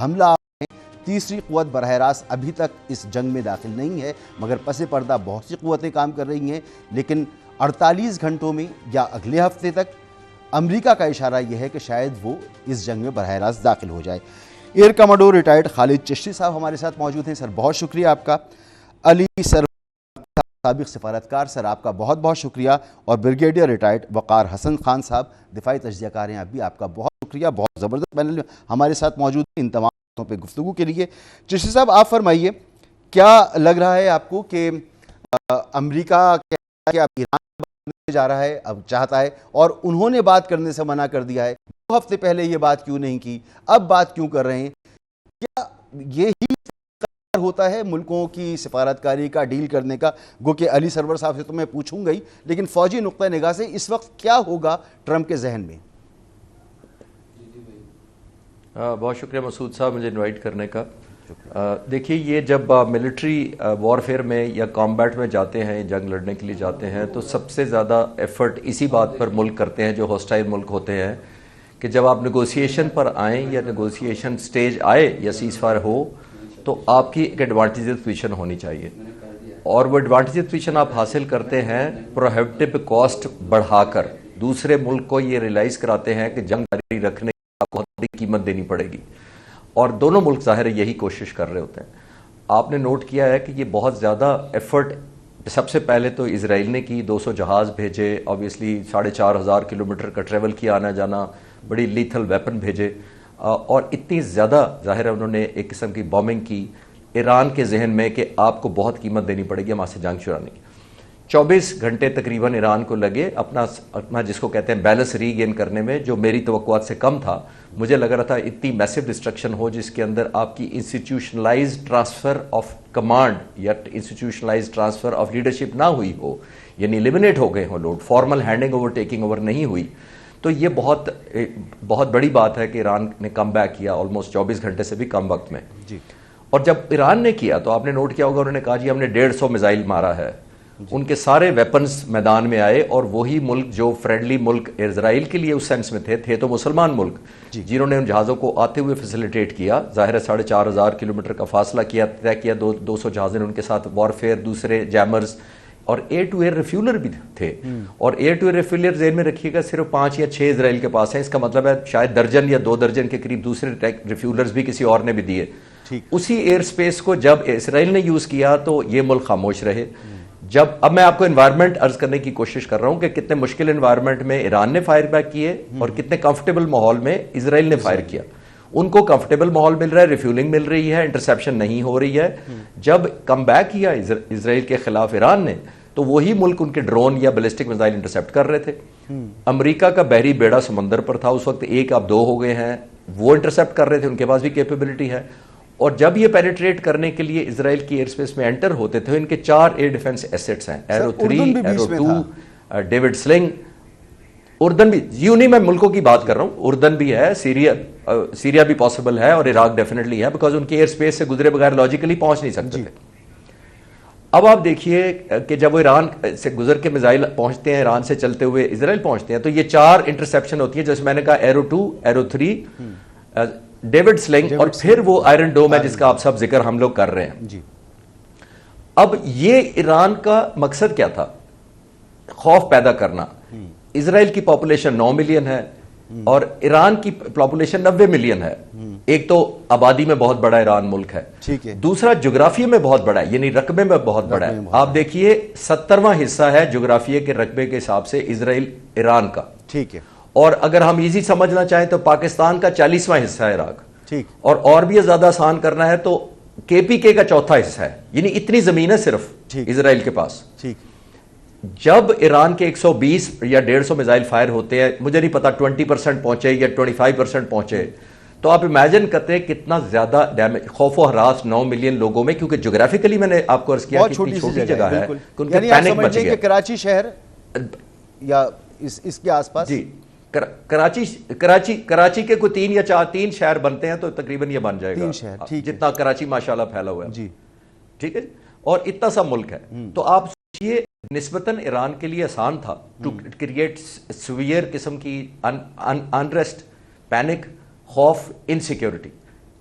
حملہ آور ہیں. تیسری قوت براہ راست ابھی تک اس جنگ میں داخل نہیں ہے، مگر پس پردہ بہت سی قوتیں کام کر رہی ہیں. لیکن 48 گھنٹوں میں یا اگلے ہفتے تک امریکہ کا اشارہ یہ ہے کہ شاید وہ اس جنگ میں براہ راست داخل ہو جائے. ایئر کمانڈور ریٹائرڈ خالد چشتی صاحب ہمارے ساتھ موجود ہیں. سر بہت شکریہ آپ کا. علی سر سابق سفارتکار، سر آپ کا بہت بہت شکریہ. اور بریگیڈیئر ریٹائرڈ وقار حسن خان صاحب دفاعی تجزیہ کار ہیں، آپ بھی آپ کا بہت شکریہ. بہت زبردست پینل ہمارے ساتھ موجود ہیں ان تمام باتوں پہ گفتگو کے لیے. چشتی صاحب آپ فرمائیے، کیا لگ رہا ہے آپ کو کہ امریکہ کہ اب ایران بات جا رہا ہے، اب چاہتا ہے، اور انہوں نے بات کرنے سے منع کر دیا ہے؟ 2 ہفتے پہلے یہ بات کیوں نہیں کی، اب بات کیوں کر رہے ہیں؟ کیا یہی ہوتا ہے ملکوں کی سفارتکاری کا، ڈیل کرنے کا؟ گو کہ علی سرور صاحب سے تو میں پوچھوں گا ہی، لیکن فوجی نقطہ نگاہ سے اس وقت کیا ہوگا ٹرمپ کے ذہن میں؟ بہت شکریہ مسعود صاحب مجھے انوائٹ کرنے کا. دیکھیے، یہ جب ملٹری وارفیئر میں یا کامبیٹ میں جاتے ہیں، جنگ لڑنے کے لیے جاتے ہیں، تو سب سے زیادہ ایفرٹ اسی بات پر ملک کرتے ہیں جو ہوسٹائل ملک ہوتے ہیں کہ جب آپ نیگوسیشن پر آئیں یا نیگوسیشن سٹیج آئے یا سیز فائر ہو تو آپ کی ایک ایڈوانٹیجز پوزیشن ہونی چاہیے. اور وہ ایڈوانٹیجز پوزیشن آپ حاصل کرتے ہیں پروہیبٹیو کاسٹ بڑھا کر. دوسرے ملک کو یہ ریلائز کراتے ہیں کہ جنگ جاری رکھنے کی آپ کو بہت بڑی قیمت دینی پڑے گی، اور دونوں ملک ظاہر ہے یہی کوشش کر رہے ہوتے ہیں. آپ نے نوٹ کیا ہے کہ یہ بہت زیادہ ایفرٹ سب سے پہلے تو اسرائیل نے کی. 200 جہاز بھیجے، آبویسلی 4,500 کلومیٹر کا ٹریول کیا آنا جانا، بڑی لیتھل ویپن بھیجے، اور اتنی زیادہ ظاہر ہے انہوں نے ایک قسم کی بومنگ کی ایران کے ذہن میں کہ آپ کو بہت قیمت دینی پڑے گی ہمارے سے جنگ چھڑانے کی. 24 گھنٹے تقریباً ایران کو لگے اپنا جس کو کہتے ہیں بیلنس ری گین کرنے میں، جو میری توقعات سے کم تھا. مجھے لگ رہا تھا اتنی میسو ڈسٹرکشن ہو جس کے اندر آپ کی انسٹیٹیوشنلائز ٹرانسفر آف کمانڈ یا انسٹیٹیوشنلائز ٹرانسفر آف لیڈرشپ نہ ہوئی ہو، یعنی ایلیمنیٹ ہو گئے ہوں لوڈ، formal handing over taking over نہیں ہوئی. تو یہ بہت بڑی بات ہے کہ ایران نے کم بیک کیا آلموسٹ 24 گھنٹے سے بھی کم وقت میں. جی. اور جب ایران نے کیا تو آپ نے نوٹ کیا ہوگا انہوں نے کہا جی ہم نے 150 میزائل مارا ہے. ان کے سارے ویپنز میدان میں آئے، اور وہی ملک جو فرینڈلی ملک اسرائیل کے لیے اس سینس میں تھے تو مسلمان ملک، جنہوں نے ان جہازوں کو آتے ہوئے فیسیلیٹیٹ کیا. ظاہر ہے 4,500 کلومیٹر کا فاصلہ طے کیا. 200 جہاز ان کے ساتھ وارفیئر، دوسرے جیمرز اور ایئر ٹو ایئر ریفیولر بھی تھے. اور ایئر ٹو ایئر ریفیولر ذہن میں رکھیے گا صرف 5 یا 6 اسرائیل کے پاس ہیں. اس کا مطلب ہے شاید درجن یا 2 درجن کے قریب دوسرے ریفیولرز بھی کسی اور نے بھی دیے. اسی ایئر سپیس کو جب اسرائیل نے یوز کیا تو یہ ملک خاموش رہے. اب میں آپ کو انوائرمنٹ عرض کرنے کی کوشش کر رہا ہوں کہ کتنے مشکل انوائرمنٹ میں ایران نے فائر بیک کیے اور کتنے کمفرٹیبل ماحول میں اسرائیل نے فائر کیا. ان کو کمفرٹیبل ماحول مل رہا ہے، ریفیولنگ مل رہی ہے، انٹرسیپشن نہیں ہو رہی ہے. جب کم بیک کیا اسرائیل کے خلاف ایران نے تو وہی ملک ان کے ڈرون یا بیلسٹک میزائل انٹرسیپٹ کر رہے تھے. امریکہ کا بحری بیڑا سمندر پر تھا اس وقت، 1 اب 2 ہو گئے ہیں، وہ انٹرسیپٹ کر رہے تھے، ان کے پاس بھی کیپیبلٹی ہے. اور جب یہ پینیٹریٹ کرنے کے لیے اسرائیل کی ایئر سپیس میں انٹر ہوتے تھے، ان کے 4 ایئر ڈیفنس ایسٹس ہیں، ایرو 3، ایرو 2، ڈیوڈ سلنگ. اردن بھی، یوں نہیں میں ملکوں کی بات کر رہا ہوں، اردن بھی ہے، سیریا بھی پاسبل ہے، اور عراق ڈیفینیٹلی ہے، بیکاز ان کے ایئر سپیس سے گزرے بغیر لاجیکلی پہنچ نہیں سکتے تھے. اب آپ دیکھیے کہ جب وہ ایران سے گزر کے میزائل پہنچتے ہیں، ایران سے چلتے ہوئے اسرائیل پہنچتے ہیں، تو یہ 4 انٹرسیپشن ہوتی ہیں، جیسے میں نے کہا ایرو 2، ایرو 3، ڈیوڈ سلنگ، اور پھر وہ آئرن ڈوم ہے جس کا آپ سب ذکر ہم لوگ کر رہے ہیں. اب یہ ایران کا مقصد کیا تھا؟ خوف پیدا کرنا. اسرائیل کی پاپولیشن 9 ملین ہے اور ایران کی پاپولیشن 90 ملین ہے. ایک تو آبادی میں بہت بڑا ایران ملک ہے، دوسرا جغرافیے میں بہت بڑا ہے، یعنی رقبے میں بہت بڑا ہے. آپ دیکھیے 70واں حصہ ہے جغرافیے کے رقبے کے حساب سے اسرائیل ایران کا. ٹھیک ہے. اور اگر ہم ایزی سمجھنا چاہیں تو پاکستان کا 40واں حصہ ہے عراق. اور بھی زیادہ آسان کرنا ہے تو KPK کا 4تھا حصہ ہے. یعنی اتنی زمین ہے صرف اسرائیل کے پاس. جب ایران کے 120 یا 150 میزائل فائر ہوتے ہیں، مجھے نہیں پتا 20% پہنچے یا 25% پہنچے، تو آپ امیجن کرتے ہیں کتنا زیادہ ڈیمیج، خوف و ہراس 9 ملین لوگوں میں، کیونکہ جغرافیکلی میں نے آپ کو عرض کیا کہ اتنی چھوٹی جگہ ہے کہ ان کے پینک مچ گیا. کراچی شہر یا اس کے آس پاس، جی کراچی کے کوئی 3 یا 4 شہر بنتے ہیں تو تقریباً یہ بن جائے گا جتنا کراچی ماشاءاللہ پھیلا ہوا ہے. جی ٹھیک ہے. اور اتنا سا ملک ہے. تو آپ سوچئے نسبتاً ایران کے لیے آسان تھا ٹو کریٹ سویئر قسم کی انریسٹ، پینک، خوف، انسیکیورٹی.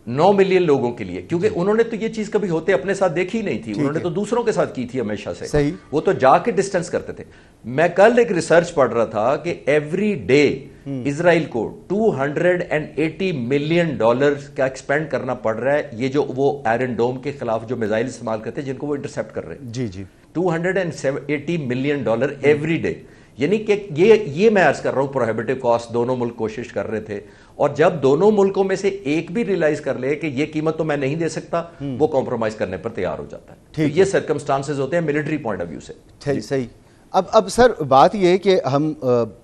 9 ملین لوگوں کے لیے، کیونکہ انہوں نے تو یہ چیز کبھی ہوتے اپنے ساتھ دیکھی نہیں تھی، انہوں نے تو دوسروں کے ساتھ کی تھی ہمیشہ سے، وہ تو جا کے ڈسٹنس کرتے تھے۔ میں کل ایک ریسرچ پڑھ رہا تھا کہ ایوری ڈے اسرائیل کو $280 ملین کا ایکسپینڈ کرنا پڑ رہا ہے، یہ جو وہ آئرن ڈوم کے خلاف جو میزائل استعمال کرتے ہیں جن کو وہ انٹرسیپٹ کر رہے ہیں، جی جی $280 ملین ایوری ڈے، یعنی کہ یہ میں عرض کر رہا ہوں پروہیبٹیو کاسٹ دونوں ملک کوشش کر رہے تھے، اور جب دونوں ملکوں میں سے ایک بھی ریلائز کر لے کہ یہ قیمت تو میں نہیں دے سکتا، وہ کمپرومائز کرنے پر تیار ہو جاتا ہے۔ تو یہ سرکمسٹانسز ہوتے ہیں ملٹری پوائنٹ آف ویو سے۔ صحیح۔ اب سر بات یہ ہے کہ ہم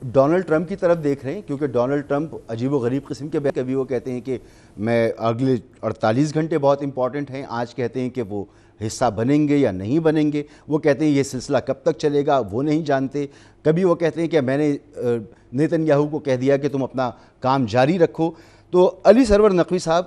ڈونلڈ ٹرمپ کی طرف دیکھ رہے ہیں، کیونکہ ڈونلڈ ٹرمپ عجیب و غریب قسم کے، کبھی وہ کہتے ہیں کہ میں اگلے 48 گھنٹے بہت امپورٹنٹ ہیں، آج کہتے ہیں کہ وہ حصہ بنیں گے یا نہیں بنیں گے، وہ کہتے ہیں یہ سلسلہ کب تک چلے گا وہ نہیں جانتے، کبھی وہ کہتے ہیں کہ میں نے نیتن یاہو کو کہہ دیا کہ تم اپنا کام جاری رکھو۔ تو علی سرور نقوی صاحب،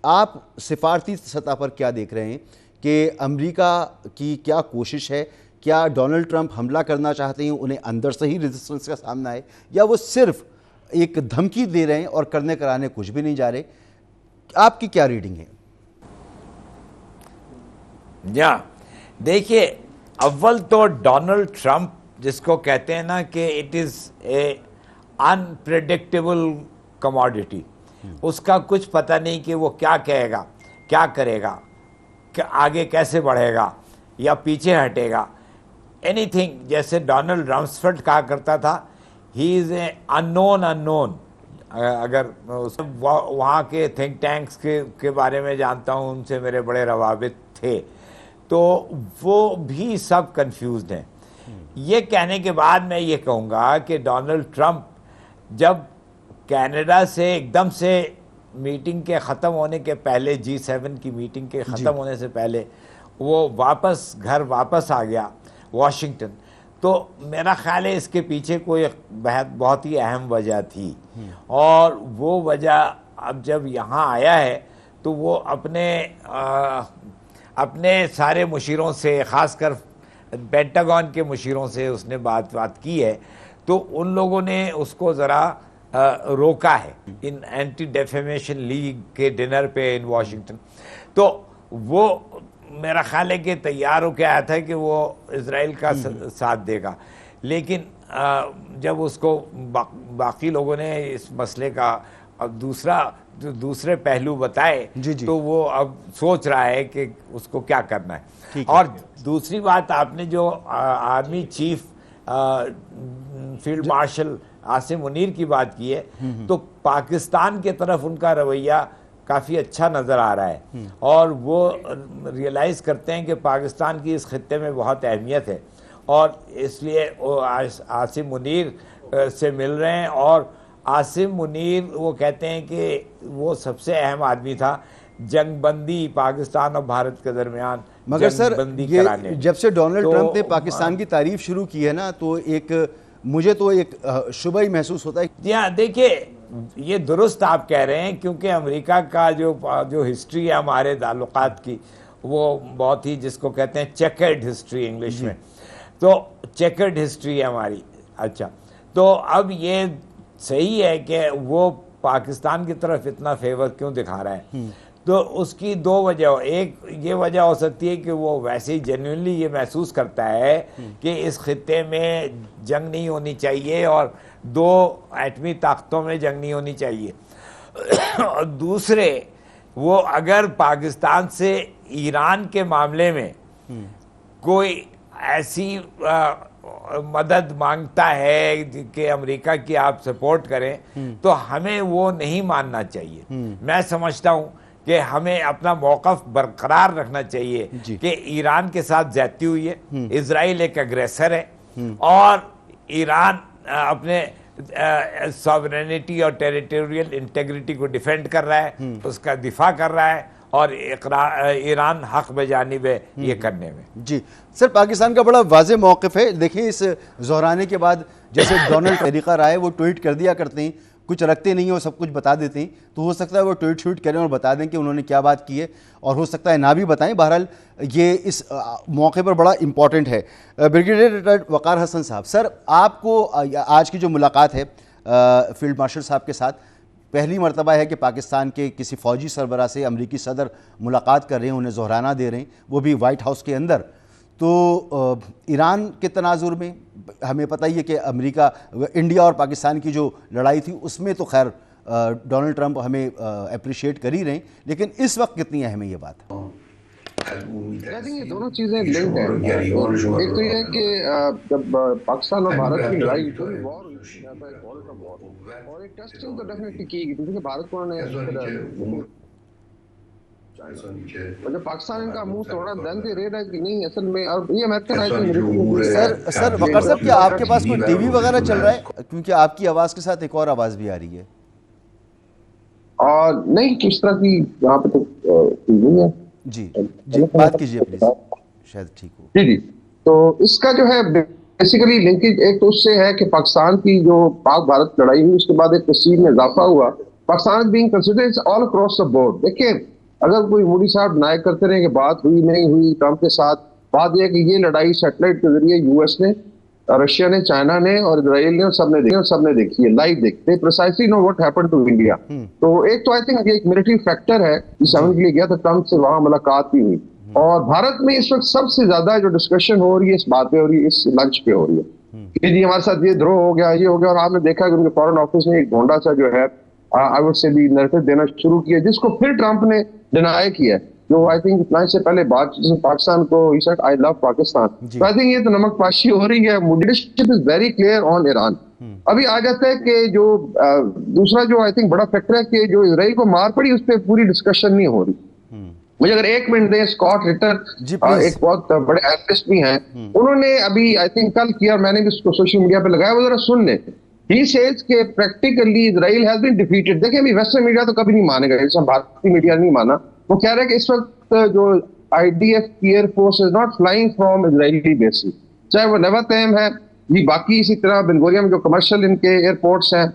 آپ سفارتی سطح پر کیا دیکھ رہے ہیں کہ امریکہ کی کیا کوشش ہے؟ کیا ڈونلڈ ٹرمپ حملہ کرنا چاہتے ہیں، انہیں اندر سے ہی ریزسٹنس کا سامنا ہے، یا وہ صرف ایک دھمکی دے رہے ہیں اور کرنے کرانے کچھ بھی نہیں جا رہے؟ آپ کی کیا ریڈنگ ہے؟ دیکھیے، اول تو ڈونلڈ ٹرمپ جس کو کہتے ہیں نا کہ it is a unpredictable commodity, اس کا کچھ پتہ نہیں کہ وہ کیا کہے گا، کیا کرے گا، کہ آگے کیسے بڑھے گا یا پیچھے ہٹے گا، اینی تھنگ۔ جیسے ڈونلڈ رمسفیلڈ کہا کرتا تھا، ہی از اے انون۔ اگر وہاں کے تھنک ٹینکس کے بارے میں جانتا ہوں، ان سے میرے بڑے روابط تھے، تو وہ بھی سب کنفیوزڈ ہیں۔ یہ کہنے کے بعد میں یہ کہوں گا کہ ڈونلڈ ٹرمپ جب کینیڈا سے ایک دم سے میٹنگ کے ختم ہونے کے پہلے، G7 کی میٹنگ کے ختم ہونے سے پہلے وہ گھر واپس آ گیا واشنگٹن، تو میرا خیال ہے اس کے پیچھے کوئی بہت ہی اہم وجہ تھی، اور وہ وجہ اب جب یہاں آیا ہے تو وہ اپنے سارے مشیروں سے، خاص کر پینٹاگون کے مشیروں سے اس نے بات کی ہے، تو ان لوگوں نے اس کو ذرا روکا ہے ان اینٹی ڈیفیمیشن لیگ کے ڈنر پہ ان واشنگٹن۔ تو وہ میرا خیال ہے کہ تیار ہو کے آیا تھا کہ وہ اسرائیل کا ساتھ دے گا، لیکن جب اس کو باقی لوگوں نے اس مسئلے کا دوسرے پہلو بتائے تو وہ اب سوچ رہا ہے کہ اس کو کیا کرنا ہے۔ اور دوسری بات، آپ نے جو army chief field marshal Asim Munir کی بات کی ہے، تو پاکستان کی طرف ان کا رویہ کافی اچھا نظر آ رہا ہے، اور وہ ریئلائز کرتے ہیں کہ پاکستان کی اس خطے میں بہت اہمیت ہے، اور اس لیے وہ عاصم منیر سے مل رہے ہیں۔ اور عاصم منیر وہ کہتے ہیں کہ وہ سب سے اہم آدمی تھا جنگ بندی پاکستان اور بھارت کے درمیان، مگر سر جب سے ڈونلڈ ٹرمپ نے پاکستان کی تعریف شروع کی ہے نا، تو مجھے تو ایک شبہ ہی محسوس ہوتا ہے۔ دیکھیے، یہ درست آپ کہہ رہے ہیں، کیونکہ امریکہ کا جو ہسٹری ہے ہمارے تعلقات کی، وہ بہت ہی، جس کو کہتے ہیں چیکرڈ ہسٹری انگلش میں، تو چیکرڈ ہسٹری ہے ہماری۔ اچھا، تو اب یہ صحیح ہے کہ وہ پاکستان کی طرف اتنا فیور کیوں دکھا رہا ہے، تو اس کی دو وجہ، ایک یہ وجہ ہو سکتی ہے کہ وہ ویسے ہی جینوئنلی یہ محسوس کرتا ہے کہ اس خطے میں جنگ نہیں ہونی چاہیے، اور دو ایٹمی طاقتوں میں جنگ نہیں ہونی چاہیے، اور دوسرے وہ اگر پاکستان سے ایران کے معاملے میں کوئی ایسی مدد مانگتا ہے کہ امریکہ کی آپ سپورٹ کریں، تو ہمیں وہ نہیں ماننا چاہیے۔ میں سمجھتا ہوں کہ ہمیں اپنا موقف برقرار رکھنا چاہیے کہ ایران کے ساتھ زیادتی ہوئی ہے، اسرائیل ایک اگریسر ہے، اور ایران اپنے ساورینٹی اور ٹیریٹوریل انٹیگریٹی کو ڈیفینڈ کر رہا ہے، اس کا دفاع کر رہا ہے، اور ایران حق بجانب ہے یہ کرنے میں۔ جی سر، پاکستان کا بڑا واضح موقف ہے۔ دیکھیں، اس زہرانے کے بعد جیسے ڈونلڈ طریقہ رہا ہے، وہ ٹویٹ کر دیا کرتے ہیں، کچھ رکھتے نہیں ہیں اور سب کچھ بتا دیتے ہیں، تو ہو سکتا ہے وہ ٹویٹ شوٹ کریں اور بتا دیں کہ انہوں نے کیا بات کی ہے، اور ہو سکتا ہے نہ بھی بتائیں۔ بہرحال یہ اس موقع پر بڑا امپورٹنٹ ہے۔ بریگیڈیئر ریٹائرڈ وقار حسن صاحب، سر آپ کو آج کی جو ملاقات ہے فیلڈ مارشل صاحب کے ساتھ، پہلی مرتبہ ہے کہ پاکستان کے کسی فوجی سربراہ سے امریکی صدر ملاقات کر رہے ہیں, انہیں زہرانہ دے رہے ہیں, وہ بھی وائٹ ہاؤس کے اندر. تو ایران کے تناظر میں ہمیں پتہ ہی ہے کہ امریکہ, انڈیا اور پاکستان کی جو لڑائی تھی اس میں تو خیر ڈونلڈ ٹرمپ ہمیں اپریشیٹ کر ہی رہے ہیں, لیکن اس وقت کتنی اہم ہے یہ بات؟ یہ دونوں چیزیں لنکڈ ہیں. ایک تو یہ ہے کہ جب پاکستان اور بھارت کی لڑائی وار اور ایک ٹیسٹنگ تو ڈیفینیٹلی کی گئی, کیونکہ بھارت کو جب پاکستان کا منہ توڑا دین دے ریڈ ہے کہ نہیں اصل میں. اور یہ امریکن سر وقار صاحب, کیا آپ کے پاس کوئی ٹی وی وغیرہ چل رہا ہے؟ کیونکہ آپ کی آواز کے ساتھ ایک اور آواز بھی آ رہی ہے. اور نہیں کس طرح کی یہاں پہ تو نہیں ہے. جی بات کیجیے پلیز, شاید ٹھیک ہو. جی تو اس کا جو ہے بیسیکلی لنکیج ایک تو اس سے ہے کہ پاکستان کی جو پاک بھارت لڑائی ہوئی اس کے بعد ایک تشہیر میں اضافہ ہوا. Pakistan being considered all across the board. دیکھیں اگر کوئی مودی صاحب ڈینائی کرتے رہے کہ بات ہوئی نہیں ہوئی ٹرمپ کے ساتھ, بات یہ ہے کہ یہ لڑائی سیٹلائٹ کے ذریعے یو ایس نے, رشیا نے, چائنا نے اور اسرائیل نے سب نے دیکھی ہے, لائیو دیکھتے precisely know what happen to India. تو ایک تو آئی تھنک ایک ملٹری فیکٹر ہے جس سمجھ کے لیے گیا تھا ٹرمپ سے, وہاں ملاقات بھی ہوئی. اور بھارت میں اس وقت سب سے زیادہ جو ڈسکشن ہو رہی ہے اس بات پہ ہو رہی ہے, اس لنچ پہ ہو رہی ہے کہ جی ہمارے ساتھ یہ دروہ ہو گیا, یہ ہو گیا. اور آپ نے دیکھا کہ ان کے فارن آفس نے ایک ڈھونڈا سا جو ہے آئی وڈ سے بھی نیریٹو دینا شروع کیا, جس کو پھر ٹرمپ نے ڈینائی کیا, جو آئی تھنک اتنا سے پہلے بات پاکستان کو ہی سیڈ آئی لو پاکستان. تو آئی تھنک یہ تو نمک پاشی ہو رہی ہے. Leadership is very clear on Iran. ابھی آ جاتا ہے کہ جو دوسرا جو آئی تھنک بڑا فیکٹر ہے کہ جو اسرائیل کو مار پڑی اس پہ پوری ڈسکشن نہیں ہو رہی. مجھے اگر ایک منٹ دیں, اسکاٹ رٹر ایک بہت بڑے اینالسٹ بھی ہیں, انہوں نے ابھی آئی تھنک کل کیا, میں نے بھی اس کو سوشل میڈیا پہ لگایا, وہ ذرا سن لیں. He says کہ practically Israel has been defeated. دیکھیں ابھی ویسٹرن میڈیا تو کبھی نہیں مانے گا, جیسے بھارتی میڈیا نہیں مانا. وہ کہہ رہے ہیں کہ اس وقت جو IDF کی air force is not flying from Israeli bases, چاہے وہ نواتیم ہے, یہ باقی اسی طرح بن گوریا میں جو کمرشل ان کے ایئرپورٹس ہیں,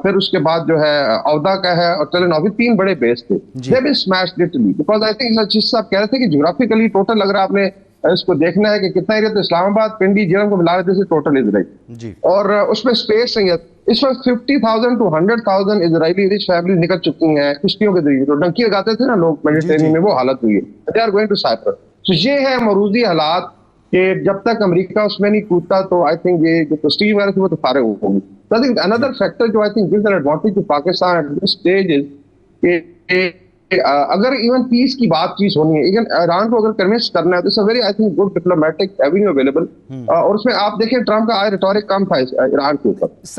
پھر اس کے بعد جو ہے اودا کا ہے اور ٹیل اویو, 3 بڑے بیس تھے. They've been smashed literally because I think سچیز صاحب کہہ رہے تھے کہ جغرافیکلی ٹوٹل اگر آپ نے اس کو دیکھنا ہے کہ کتنا ایریا, تو اسلام آباد, پنڈی, جرم کو ملا لیتے سے ٹوٹل اسرائیل, اور اس میں اسپیس نہیں ہے. اس وقت 50,000 to 100,000 اسرائیلی ریچ فیملی نکل چکی ہیں کشتیوں کے ذریعے. جو ڈنکی لگاتے تھے نا لوگ میڈیٹرینین میں, وہ حالت ہوئی ہے. They are going to Cyprus. تو یہ ہے موروثی حالات کہ جب تک امریکہ اس میں نہیں کودتا تو آئی تھنک یہ جو تشریح وغیرہ تھی وہ تو فارغ ہوگی. So I think another factor جو I think gives an advantage to Pakistan at this stage is کہ اگر ایون پیس کی بات چیز ہونی ہے, ایون ایران کو اگر کنوینس کرنا ہے, تو it's a very I think good diplomatic avenue available. اور اس میں آپ دیکھیں ٹرمپ کا آئی ریٹورک کم تھا ایران کے اوپر. اس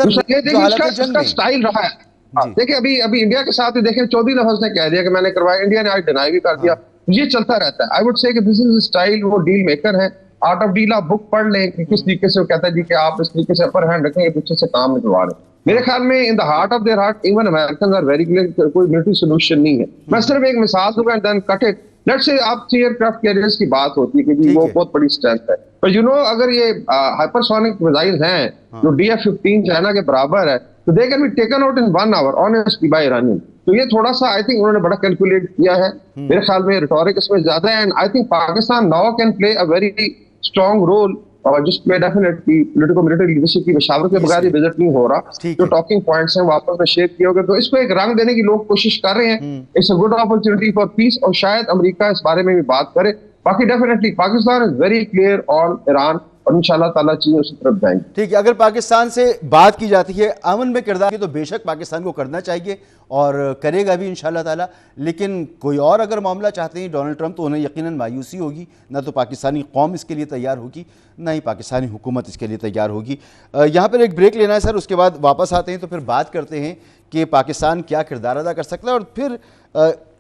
کا اسٹائل رہا ہے. دیکھیں ابھی انڈیا کے ساتھ دیکھیں 14 دفعہ اس نے کہہ دیا کہ میں نے کروایا, انڈیا نے آج ڈینائی بھی کر دیا. یہ چلتا رہتا ہے. آئی وڈ سے کہ دس از اسٹائل, وہ ڈیل میکر ہے. آرٹ آف ڈیل آپ بک پڑھ لیں کہ کس طریقے سے وہ کہتا ہے جی کہ آپ اس طریقے سے اپر ہینڈ رکھیں گے, پیچھے سے کام نکلوا رہے ہیں. میرے خیال میں in the heart of their heart even Americans are very clear, کوئی ملٹری سولوشن نہیں ہے. میں صرف ایک مثال دوں گا and then cut it. Let's say آپ سی ایئر کرافٹ کیریئرز کی بات ہوتی ہے کہ جی وہ بہت بڑی اسٹرینتھ ہے, پر یو نو اگر یہ ہائپر سونک میزائل ہیں جو DF-15 چائنا کے برابر ہے, تو they can be taken out in 1 hour honestly by Iranian. تو یہ تھوڑا سا آئی تھنک انہوں نے بڑا کیلکولیٹ کیا ہے. میرے خیال میں ریٹورک اس میں زیادہ ہے, and I think Pakistan now can play a very strong role, اور جس میں ڈیفینیٹلی پولیٹیکو ملٹری لیڈرشپ کی مشاورت کے بغیر یہ وزٹ نہیں ہو رہا. جو ٹاکنگ پوائنٹس ہیں وہ آپس میں شیئر کیے ہوگے, تو اس کو ایک رنگ دینے کی لوگ کوشش کر رہے ہیں. It's a good opportunity for peace, اور شاید امریکہ اس بارے میں بھی بات کرے. باقی definitely Pakistan is very clear on Iran, اور انشاءاللہ تعالیٰ چیزیں اسی طرف جائیں گی. ٹھیک ہے, اگر پاکستان سے بات کی جاتی ہے امن میں کردار کی, تو بے شک پاکستان کو کرنا چاہیے اور کرے گا بھی انشاءاللہ تعالیٰ. لیکن کوئی اور اگر معاملہ چاہتے ہیں ڈونلڈ ٹرمپ, تو انہیں یقیناً مایوسی ہوگی. نہ تو پاکستانی قوم اس کے لیے تیار ہوگی, نہ ہی پاکستانی حکومت اس کے لیے تیار ہوگی. یہاں پر ایک بریک لینا ہے سر, اس کے بعد واپس آتے ہیں تو پھر بات کرتے ہیں کہ پاکستان کیا کردار ادا کر سکتا ہے, اور پھر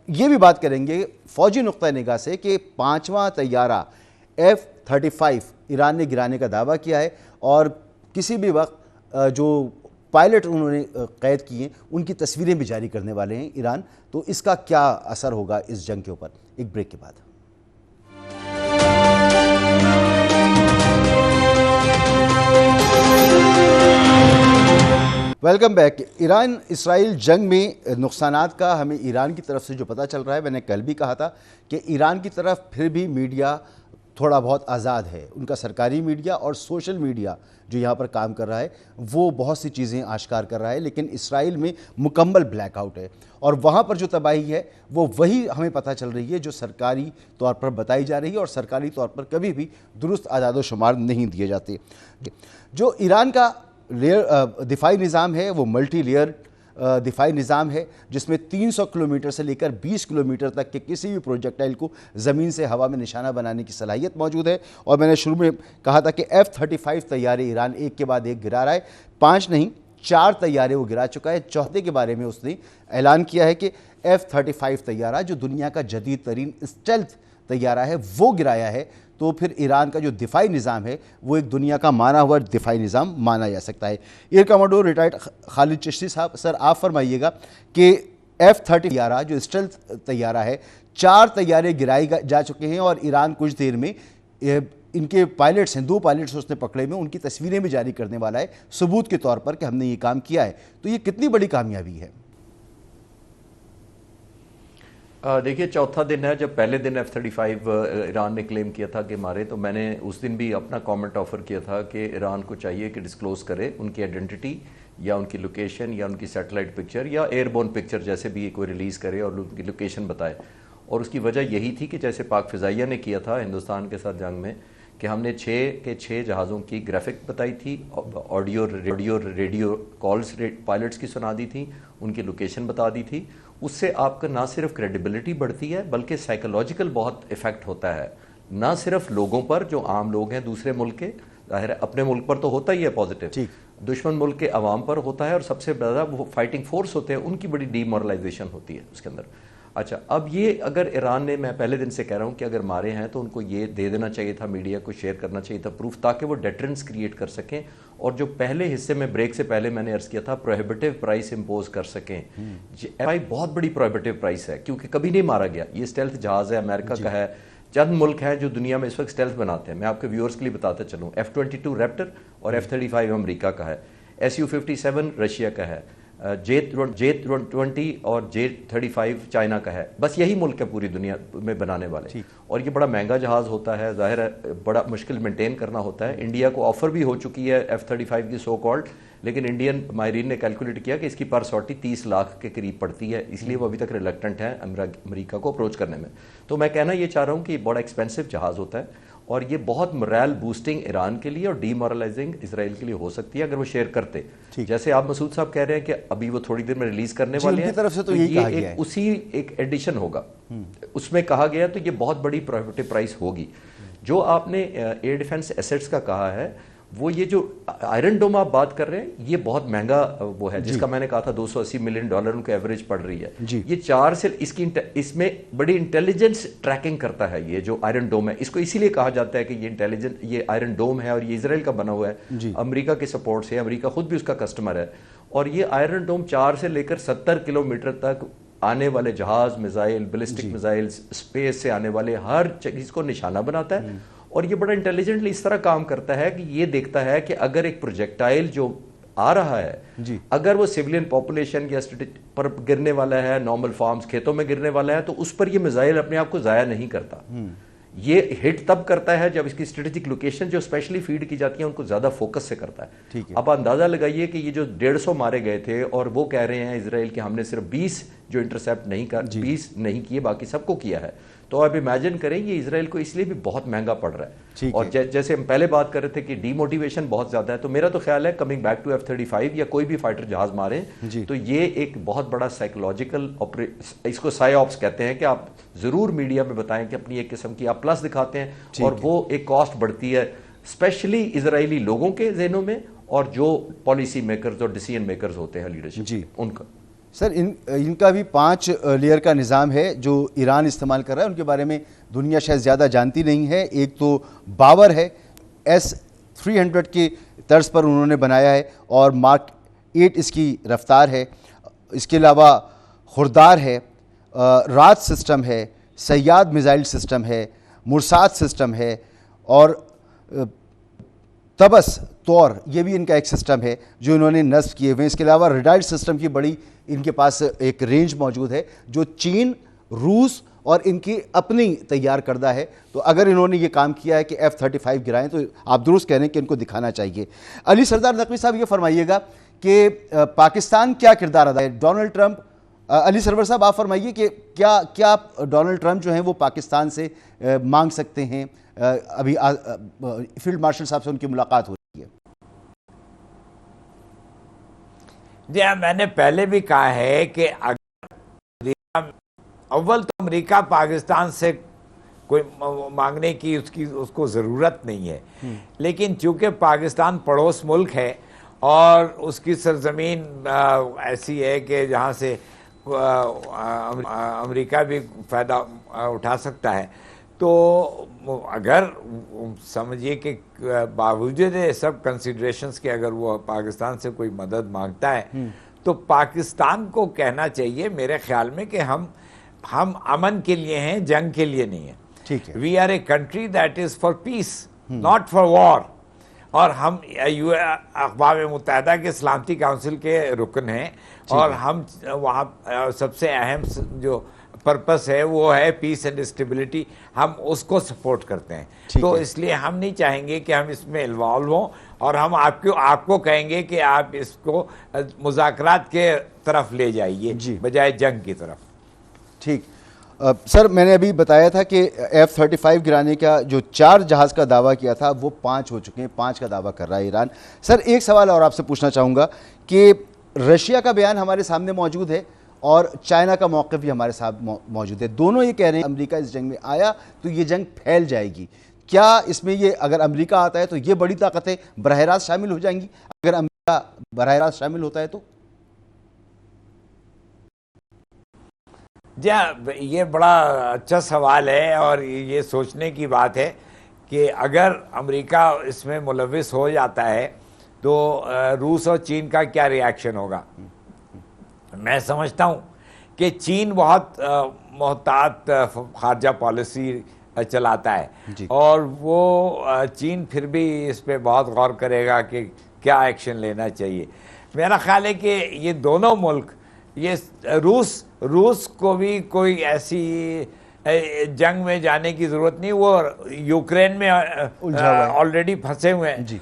یہ بھی بات کریں گے فوجی نقطہ نگاہ سے کہ 5واں طیارہ F-35 ایران نے گرانے کا دعویٰ کیا ہے, اور کسی بھی وقت جو پائلٹ انہوں نے قید کیے ان کی تصویریں بھی جاری کرنے والے ہیں ایران. تو اس کا کیا اثر ہوگا اس جنگ کے اوپر, ایک بریک کے بعد. Welcome back. ایران اسرائیل جنگ میں نقصانات کا ہمیں ایران کی طرف سے جو پتہ چل رہا ہے, میں نے کل بھی کہا تھا کہ ایران کی طرف پھر بھی میڈیا تھوڑا بہت آزاد ہے. ان کا سرکاری میڈیا اور سوشل میڈیا جو یہاں پر کام کر رہا ہے وہ بہت سی چیزیں آشکار کر رہا ہے, لیکن اسرائیل میں مکمل بلیک آؤٹ ہے, اور وہاں پر جو تباہی ہے وہ وہی ہمیں پتہ چل رہی ہے جو سرکاری طور پر بتائی جا رہی ہے, اور سرکاری طور پر کبھی بھی درست اعداد و شمار نہیں دیے جاتے. جو ایران کا دفاعی نظام ہے وہ ملٹی لیئر دفاعی نظام ہے, جس میں 300 کلومیٹر سے لے کر 20 کلومیٹر تک کے کسی بھی پروجیکٹائل کو زمین سے ہوا میں نشانہ بنانے کی صلاحیت موجود ہے. اور میں نے شروع میں کہا تھا کہ F-35 طیارے ایران ایک کے بعد ایک گرا رہا ہے, 5 نہیں 4 طیارے وہ گرا چکا ہے. چوتھے کے بارے میں اس نے اعلان کیا ہے کہ F-35 طیارہ جو دنیا کا جدید ترین اسٹیلتھ طیارہ ہے وہ گرایا ہے. تو پھر ایران کا جو دفاعی نظام ہے وہ ایک دنیا کا مانا ہوا دفاعی نظام مانا جا سکتا ہے. Year commander retired Khalid Chishti صاحب, سر آپ فرمائیے گا کہ F-30 طیارہ جو اسٹیلتھ طیارہ ہے 4 طیارے گرائے جا چکے ہیں, اور ایران کچھ دیر میں ان کے پائلٹس ہیں, 2 پائلٹس اس نے پکڑے میں, ان کی تصویریں بھی جاری کرنے والا ہے ثبوت کے طور پر کہ ہم نے یہ کام کیا ہے. تو یہ کتنی بڑی کامیابی ہے؟ دیکھیے چوتھا دن ہے. جب پہلے دن F-35 ایران نے کلیم کیا تھا کہ مارے, تو میں نے اس دن بھی اپنا کامنٹ آفر کیا تھا کہ ایران کو چاہیے کہ ڈسکلوز کرے ان کی آئیڈینٹی یا ان کی لوکیشن یا ان کی سیٹلائٹ پکچر یا ایئر بورن پکچر جیسے بھی کوئی ریلیز کرے اور ان کی لوکیشن بتائے. اور اس کی وجہ یہی تھی کہ جیسے پاک فضائیہ نے کیا تھا ہندوستان کے ساتھ جنگ میں, کہ ہم نے 6 جہازوں کی گرافک بتائی تھی, آڈیو ریڈیو کالز پائلٹس کی سنا دی تھی, ان کی لوکیشن بتا دی تھی. اس سے آپ کا نہ صرف کریڈیبلٹی بڑھتی ہے بلکہ سائیکولوجیکل بہت ایفیکٹ ہوتا ہے, نہ صرف لوگوں پر جو عام لوگ ہیں دوسرے ملک کے, ظاہر ہے اپنے ملک پر تو ہوتا ہی ہے پازیٹیو, دشمن ملک کے عوام پر ہوتا ہے, اور سب سے زیادہ وہ فائٹنگ فورس ہوتے ہیں ان کی بڑی ڈی مورلائزیشن ہوتی ہے اس کے اندر. اچھا, اب یہ اگر ایران نے, میں پہلے دن سے کہہ رہا ہوں کہ اگر مارے ہیں تو ان کو یہ دے دینا چاہیے تھا, میڈیا کو شیئر کرنا چاہیے تھا پروف, تاکہ وہ ڈیٹرنس کریٹ کر سکیں, اور جو پہلے حصے میں بریک سے پہلے میں نے عرض کیا تھا پروہیبٹیو پرائس امپوز کر سکیں. بہت بڑی پروہیبٹیو پرائس ہے کیونکہ کبھی نہیں مارا گیا. یہ اسٹیلتھ جہاز ہے, امریکہ کا ہے. چند ملک ہیں جو دنیا میں اس وقت اسٹیلتھ بناتے ہیں, میں آپ کے ویورز کے لیے بتاتا چلوں. F-22 ریپٹر اور F-35 امریکہ کا ہے, Su-57 رشیا کا ہے, J-20 اور J-35 چائنا کا ہے. بس یہی ملک ہے پوری دنیا میں بنانے والے, اور یہ بڑا مہنگا جہاز ہوتا ہے, ظاہر ہے بڑا مشکل مینٹین کرنا ہوتا ہے. انڈیا کو آفر بھی ہو چکی ہے F-35 کی سو کالڈ, لیکن انڈین ماہرین نے کیلکولیٹ کیا کہ اس کی پر سوٹی 30 لاکھ کے قریب پڑتی ہے, اس لیے وہ ابھی تک ریلیکٹنٹ ہیں امریکہ کو اپروچ کرنے میں. تو میں کہنا یہ چاہ رہا ہوں کہ یہ بڑا ایکسپینسو جہاز ہوتا ہے, اور یہ بہت morale بوسٹنگ ایران کے لیے اور ڈی مورلائزنگ اسرائیل کے لیے ہو سکتی ہے اگر وہ شیئر کرتے. جیسے آپ مسعود صاحب کہہ رہے ہیں کہ ابھی وہ تھوڑی دیر میں ریلیز کرنے والے ہیں, طرف سے تو یہ اسی ایک ایڈیشن ہوگا, اس میں کہا گیا, تو یہ بہت بڑی پروہیبٹیو پرائس ہوگی. جو آپ نے ایئر ڈیفنس ایسٹس کا کہا ہے, وہ یہ جو آئرن ڈوم آپ بات کر رہے ہیں, یہ بہت مہنگا وہ ہے, جس کا میں نے کہا تھا $280 ملین ان کو ایوریج پڑ رہی ہے. یہ 4 سے اس میں بڑی انٹیلیجنس ٹریکنگ کرتا ہے. یہ جو آئرن ڈوم ہے, اس کو اسی لیے کہا جاتا ہے کہ یہ انٹیلیجنٹ, یہ آئرن ڈوم ہے اور یہ اسرائیل کا بنا ہوا ہے, امریکہ کے سپورٹ سے, امریکہ خود بھی اس کا کسٹمر ہے. اور یہ آئرن ڈوم 4 سے لے کر 70 کلومیٹر تک آنے والے جہاز, میزائل, بیلسٹک میزائل, اسپیس سے آنے والے ہر چیز کو نشانہ بناتا ہے. اور یہ بڑا انٹیلیجنٹلی اس طرح کام کرتا ہے کہ یہ دیکھتا ہے کہ اگر ایک پروجیکٹائل جو آ رہا ہے, اگر وہ سیولین پاپولیشن یا پر گرنے والا ہے, نارمل فارمز کھیتوں میں گرنے والا ہے, تو اس پر یہ میزائل اپنے آپ کو ضائع نہیں کرتا. یہ ہٹ تب کرتا ہے جب اس کی اسٹریٹجک لوکیشن جو اسپیشلی فیڈ کی جاتی ہے ان کو زیادہ فوکس سے کرتا ہے. اب اندازہ لگائیے کہ یہ جو 150 مارے گئے تھے, اور وہ کہہ رہے ہیں اسرائیل کہ ہم نے صرف 20 جو انٹرسیپٹ نہیں کر 20 نہیں کیے, باقی سب کو کیا ہے. تو آپ امیجن کریں یہ اسرائیل کو اس لیے بھی بہت مہنگا پڑ رہا ہے. اور جیسے ہم پہلے بات کر رہے تھے کہ ڈی موٹیویشن بہت زیادہ ہے, تو میرا تو خیال ہے کمنگ بیک ٹو F-35 یا کوئی بھی فائٹر جہاز مارے, تو یہ ایک بہت بڑا سائیکولوجیکل, اس کو سائی آپس کہتے ہیں, کہ آپ ضرور میڈیا میں بتائیں کہ اپنی ایک قسم کی آپ پلس دکھاتے ہیں, اور وہ ایک کاسٹ بڑھتی ہے اسپیشلی اسرائیلی لوگوں کے ذہنوں میں, اور جو پالیسی میکرز اور ڈیسیژن میکرز ہوتے ہیں لیڈرشپ ان کا. سر ان کا بھی 5 لیئر کا نظام ہے جو ایران استعمال کر رہا ہے, ان کے بارے میں دنیا شاید زیادہ جانتی نہیں ہے. ایک تو باور ہے, S-300 کی طرز پر انہوں نے بنایا ہے, اور Mark 8 اس کی رفتار ہے. اس کے علاوہ خوردار ہے, رات سسٹم ہے, سیاد میزائل سسٹم ہے, مرسات سسٹم ہے, اور تبس طور یہ بھی ان کا ایک سسٹم ہے جو انہوں نے نصب کیے ہوئے ہیں. اس کے علاوہ ریڈائر سسٹم کی بڑی ان کے پاس ایک رینج موجود ہے جو چین, روس اور ان کی اپنی تیار کردہ ہے. تو اگر انہوں نے یہ کام کیا ہے کہ F-35 گرائیں تو آپ درست کہہ رہے ہیں کہ ان کو دکھانا چاہیے. علی سردار نقوی صاحب یہ فرمائیے گا کہ پاکستان کیا کردار ادا ہے؟ ڈونلڈ ٹرمپ، علی سرور صاحب آپ فرمائیے کہ کیا ڈونلڈ ٹرمپ جو ہیں وہ پاکستان سے مانگ سکتے ہیں؟ ابھی فیلڈ مارشل صاحب سے ان کی ملاقات ہو رہی ہے. جی میں نے پہلے بھی کہا ہے کہ اول تو امریکہ پاکستان سے کوئی مانگنے کی اس کو ضرورت نہیں ہے، لیکن چونکہ پاکستان پڑوس ملک ہے اور اس کی سرزمین ایسی ہے کہ جہاں سے امریکہ بھی فائدہ اٹھا سکتا ہے، تو اگر سمجھیے کہ باوجود سب کنسیڈریشنز کے اگر وہ پاکستان سے کوئی مدد مانگتا ہے تو پاکستان کو کہنا چاہیے میرے خیال میں کہ ہم امن کے لیے ہیں، جنگ کے لیے نہیں ہیں. ٹھیک ہے. We are a country that is for peace not for war. اور ہم اقوام متحدہ کے سلامتی کونسل کے رکن ہیں اور ہم وہاں سب سے اہم جو پرپس ہے وہ ہے پیس اینڈ اسٹیبلٹی، ہم اس کو سپورٹ کرتے ہیں. تو اس لیے ہم نہیں چاہیں گے کہ ہم اس میں انوالو ہوں، اور ہم آپ کو کہیں گے کہ آپ اس کو مذاکرات کے طرف لے جائیے بجائے جنگ کی طرف. ٹھیک. سر میں نے ابھی بتایا تھا کہ F-35 گرانے کا جو 4 جہاز کا دعویٰ کیا تھا وہ 5 ہو چکے ہیں، 5 کا دعویٰ کر رہا ہے ایران. سر ایک سوال اور آپ سے پوچھنا چاہوں گا کہ رشیا کا بیان ہمارے سامنے موجود ہے اور چائنا کا موقف بھی ہمارے ساتھ موجود ہے. دونوں یہ کہہ رہے ہیں امریکہ اس جنگ میں آیا تو یہ جنگ پھیل جائے گی. کیا اس میں یہ اگر امریکہ آتا ہے تو یہ بڑی طاقتیں براہ راست شامل ہو جائیں گی اگر امریکہ براہ راست شامل ہوتا ہے تو؟ جی یہ بڑا اچھا سوال ہے اور یہ سوچنے کی بات ہے کہ اگر امریکہ اس میں ملوث ہو جاتا ہے تو روس اور چین کا کیا ری ایکشن ہوگا. میں سمجھتا ہوں کہ چین بہت محتاط خارجہ پالیسی چلاتا ہے اور وہ چین پھر بھی اس پہ بہت غور کرے گا کہ کیا ایکشن لینا چاہیے. میرا خیال ہے کہ یہ دونوں ملک، یہ روس کو بھی کوئی ایسی جنگ میں جانے کی ضرورت نہیں، وہ یوکرین میں آلریڈی پھنسے ہوئے ہیں.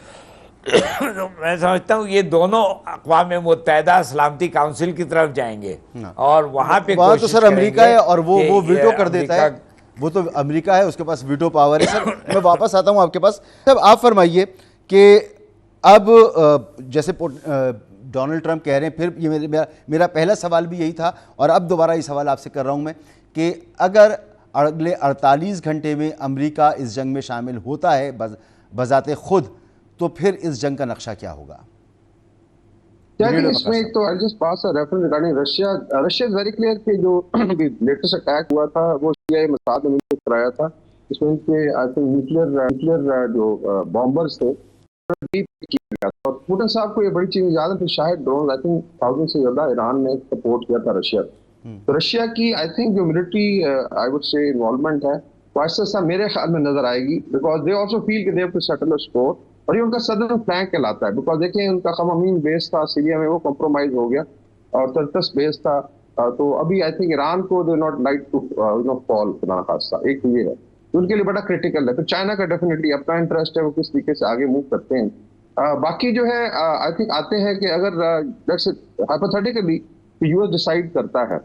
میں سمجھتا ہوں یہ دونوں اقوام متحدہ سلامتی کونسل کی طرف جائیں گے اور وہاں پہ تو سر امریکہ ہے اور وہ ویٹو کر دیتا ہے. وہ تو امریکہ ہے، اس کے پاس ویٹو پاور ہے. سر میں واپس آتا ہوں آپ کے پاس. سر آپ فرمائیے کہ اب جیسے ڈونلڈ ٹرمپ کہہ رہے ہیں، پھر یہ میرا پہلا سوال بھی یہی تھا اور اب دوبارہ یہ سوال آپ سے کر رہا ہوں میں کہ اگر اگلے 48 گھنٹے میں امریکہ اس جنگ میں شامل ہوتا ہے بذات خود تو پھر اس جنگ کا نقشہ کیا ہوگا؟ اس میں ایک تو just pass reference regarding Russia is very clear کہ جو لیٹسٹ اٹیک ہوا تھا وہ شیعہ مساد نے مل کے کرایا تھا. اس میں ان کے آئی تھنک نیوکلیئر جو بامبرز تھے اور پوٹن صاحب کو یہ بڑی چیز یاد ہے. پھر شاید ڈرون آئی تھنک 1000 سے زیادہ ایران نے سپورٹ کیا تھا رشیا. تو رشیا کی آئی تھنک جو military I would say involvement ہے وہ آہستہ آہستہ میرے خیال میں نظر آئے گی بیکاز دے آلسو فیل کہ they have to settle a score. اور یہ ان کا صدرن فلینک کہلاتا ہے بیکاز دیکھیں ان کا خمامین بیس تھا سیریا میں، وہ کمپرومائز ہو گیا اور ترتس بیس تھا. تو ابھی آئی تھنک ایران کو they not like to fall خدا خاصہ. ایک تو یہ ہے ان کے لیے بڑا کرٹیکل ہے. پھر چائنا کا ڈیفینیٹلی اپنا انٹرسٹ ہے، وہ کس طریقے سے آگے موو کرتے ہیں. باقی جو ہے آئی تھنک آتے ہیں کہ اگر ہائپوتھیٹیکلی یو ایس ڈیسائیڈ کرتا ہے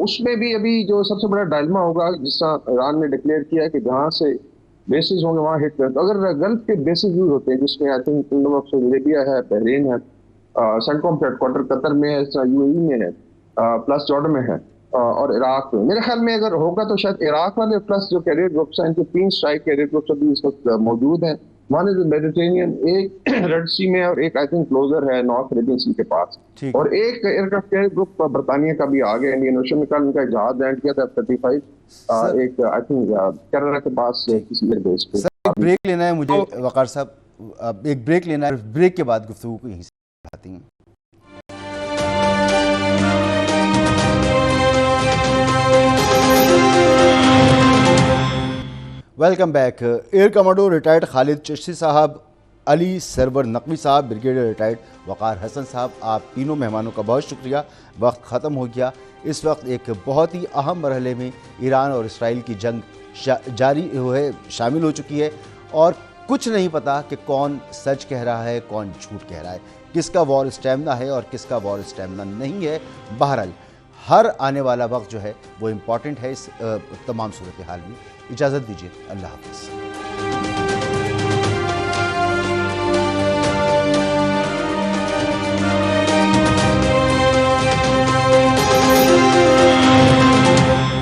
اس میں بھی ابھی جو سب سے بڑا ڈائلما ہوگا جس طرح ایران نے ڈکلیئر کیا ہے کہ جہاں سے بیسز ہوں گے وہاں ہٹ کریں. تو اگر گلف کے بیسز یوز ہوتے ہیں جس میں I think kingdom of Saudi Arabia ہے، بحرین ہے، سینٹکوم ہیڈ کوارٹر قطر میں ہے، یو اے ای میں ہے، پلس جارڈن میں ہے اور عراق میں. میرے خیال میں اگر ہوگا تو شاید عراق والے پلس جو کیریئر گروپس ہیں ان کے 3 اسٹرائک کیریئر گروپس ابھی اس وقت موجود ہیں. ون از میڈیٹرینین، ایک ریڈ سی میں اور ایک آئی تھنک کلوزر ہے نارتھ عربین سی کے پاس، اور ایک ایئرکرافٹ کیریئر گروپ برطانیہ کا بھی آ گیا انڈین اوشن میں. کل ان کا جہاز لینڈ کیا تھا F-35 ایک آئی تھنک کیرلا کے پاس کسی ایئر بیس پہ. ایک بریک لینا ہے مجھے وقار صاحب، ایک بریک لینا ہے. بریک کے بعد گفتگو کو یہیں سے بڑھاتی ہیں. Welcome back. Air commando retired Khalid Chishti sahab Ali سرور نقوی صاحب، بریگیڈیئر ریٹائرڈ وقار حسن صاحب، آپ تینوں مہمانوں کا بہت شکریہ. وقت ختم ہو گیا. اس وقت ایک بہت ہی اہم مرحلے میں ایران اور اسرائیل کی جنگ جاری شامل ہو چکی ہے اور کچھ نہیں پتا کہ کون سچ کہہ رہا ہے، کون جھوٹ کہہ رہا ہے، کس کا وار اسٹیمنا ہے اور کس کا وار اسٹیمنا نہیں ہے. بہرحال ہر آنے والا وقت جو ہے وہ امپورٹنٹ ہے اس تمام صورتحال میں. اجازت دیجیے، اللہ حافظ.